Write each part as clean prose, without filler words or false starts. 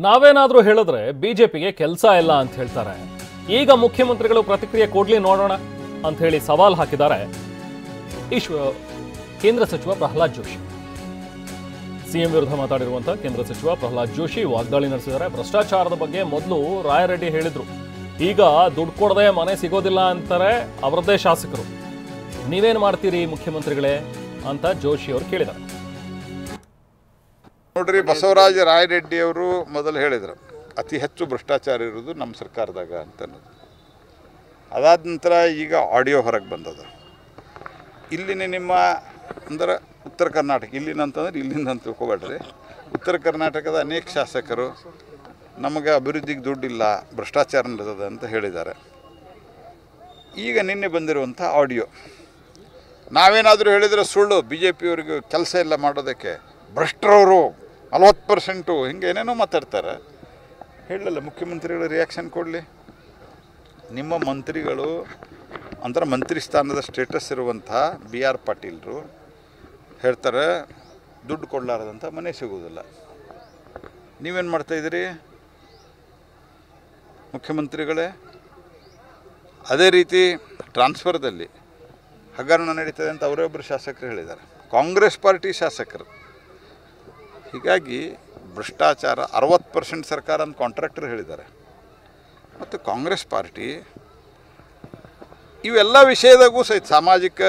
ನಾವೇನಾದ್ರೂ ಹೇಳಿದ್ರೆ ಬಿಜೆಪಿಗೆ ಕೆಲಸ ಇಲ್ಲ ಅಂತ ಹೇಳ್ತಾರೆ. ಈಗ ಮುಖ್ಯಮಂತ್ರಿಗಳು ಪ್ರತಿಕ್ರಿಯೆ ಕೊಡ್ಲಿ ನೋಡೋಣ ಅಂತ ಹೇಳಿ ಸವಾಲ್ ಹಾಕಿದ್ದಾರೆ ಕೇಂದ್ರ ಸಚಿವ ಪ್ರಹ್ಲಾದ್ ಜೋಶಿ. ಸಿಎಂ ವಿರುದ್ಧ ಮಾತಾಡಿರುವಂತಹ ಕೇಂದ್ರ ಸಚಿವ ಪ್ರಹ್ಲಾದ್ ಜೋಶಿ ವಾಗ್ದಾಳಿ ನಡೆಸಿದ್ದಾರೆ. ಭ್ರಷ್ಟಾಚಾರದ ಬಗ್ಗೆ ಮೊದಲು ರಾಯರೆಡ್ಡಿ ಹೇಳಿದ್ರು, ಈಗ ದುಡ್ಡು ಕೊಡದೆ ಮನೆ ಸಿಗೋದಿಲ್ಲ ಅಂತಾರೆ ಅವರದ್ದೇ ಶಾಸಕರು. ನೀವೇನು ಮಾಡ್ತೀರಿ ಮುಖ್ಯಮಂತ್ರಿಗಳೇ ಅಂತ ಜೋಶಿ ಅವರು ಕೇಳಿದ್ದಾರೆ. ನೋಡ್ರಿ, ಬಸವರಾಜ ರಾಯರೆಡ್ಡಿ ಅವರು ಮೊದಲು ಹೇಳಿದರು ಅತಿ ಹೆಚ್ಚು ಭ್ರಷ್ಟಾಚಾರ ಇರೋದು ನಮ್ಮ ಸರ್ಕಾರದಾಗ ಅಂತ. ಅದಾದ ನಂತರ ಈಗ ಆಡಿಯೋ ಹೊರಗೆ ಬಂದದ. ಇಲ್ಲಿನ ನಿಮ್ಮ ಅಂದ್ರೆ ಉತ್ತರ ಕರ್ನಾಟಕ, ಇಲ್ಲಿನಂತಂದ್ರೆ ಇಲ್ಲಿಂದ ಅಂತ ತಿಳ್ಕೊಬೇಡ್ರಿ, ಉತ್ತರ ಕರ್ನಾಟಕದ ಅನೇಕ ಶಾಸಕರು ನಮಗೆ ಅಭಿವೃದ್ಧಿಗೆ ದುಡ್ಡಿಲ್ಲ, ಭ್ರಷ್ಟಾಚಾರ ನಡೆದದ ಅಂತ ಹೇಳಿದ್ದಾರೆ. ಈಗ ನಿನ್ನೆ ಬಂದಿರುವಂಥ ಆಡಿಯೋ, ನಾವೇನಾದರೂ ಹೇಳಿದರೆ ಸುಳ್ಳು, ಬಿ ಜೆ ಪಿಯವರಿಗೆ ಕೆಲಸ ಇಲ್ಲ ಮಾಡೋದಕ್ಕೆ, ಭ್ರಷ್ಟರವರು 40% ಹಿಂಗೆ ಏನೇನೋ ಮಾತಾಡ್ತಾರೆ. ಹೇಳಲ್ಲ ಮುಖ್ಯಮಂತ್ರಿಗಳು ರಿಯಾಕ್ಷನ್ ಕೊಡಲಿ. ನಿಮ್ಮ ಮಂತ್ರಿಗಳು ಅಂದ್ರೆ ಮಂತ್ರಿ ಸ್ಥಾನದ ಸ್ಟೇಟಸ್ ಇರುವಂಥ ಬಿ ಆರ್ ಪಾಟೀಲ್ರು ಹೇಳ್ತಾರೆ ದುಡ್ಡು ಕೊಡಲಾರದಂಥ ಮನೆ ಸಿಗೋದಿಲ್ಲ. ನೀವೇನು ಮಾಡ್ತಾಯಿದ್ದೀರಿ ಮುಖ್ಯಮಂತ್ರಿಗಳೇ? ಅದೇ ರೀತಿ ಟ್ರಾನ್ಸ್ಫರ್ದಲ್ಲಿ ಹಗರಣ ನಡೀತದೆ ಅಂತ ಅವರೇ ಒಬ್ಬರು ಶಾಸಕರು ಹೇಳಿದ್ದಾರೆ, ಕಾಂಗ್ರೆಸ್ ಪಾರ್ಟಿ ಶಾಸಕರು. ಹೀಗಾಗಿ ಭ್ರಷ್ಟಾಚಾರ 60% ಸರ್ಕಾರ ಅಂತ ಕಾಂಟ್ರಾಕ್ಟರ್ ಹೇಳಿದ್ದಾರೆ. ಮತ್ತು ಕಾಂಗ್ರೆಸ್ ಪಾರ್ಟಿ ಇವೆಲ್ಲ ವಿಷಯದಾಗೂ ಸಹಿತ ಸಾಮಾಜಿಕ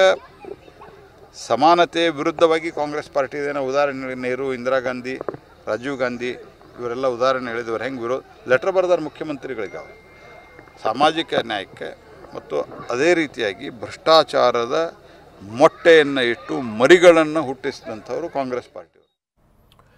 ಸಮಾನತೆ ವಿರುದ್ಧವಾಗಿ ಕಾಂಗ್ರೆಸ್ ಪಾರ್ಟಿ ಇದೇನೋ. ಉದಾಹರಣೆ ನೆಹರು, ಇಂದಿರಾ ಗಾಂಧಿ, ರಾಜೀವ್ ಗಾಂಧಿ ಇವರೆಲ್ಲ ಉದಾಹರಣೆ ಹೇಳಿದವರು. ಹೆಂಗೆ ಲೆಟರ್ ಬರೆದಾರೆ ಮುಖ್ಯಮಂತ್ರಿಗಳಿಗೆ ಸಾಮಾಜಿಕ ನ್ಯಾಯಕ್ಕೆ. ಮತ್ತು ಅದೇ ರೀತಿಯಾಗಿ ಭ್ರಷ್ಟಾಚಾರದ ಮೊಟ್ಟೆಯನ್ನು ಇಟ್ಟು ಮರಿಗಳನ್ನು ಹುಟ್ಟಿಸಿದಂಥವರು ಕಾಂಗ್ರೆಸ್ ಪಾರ್ಟಿ.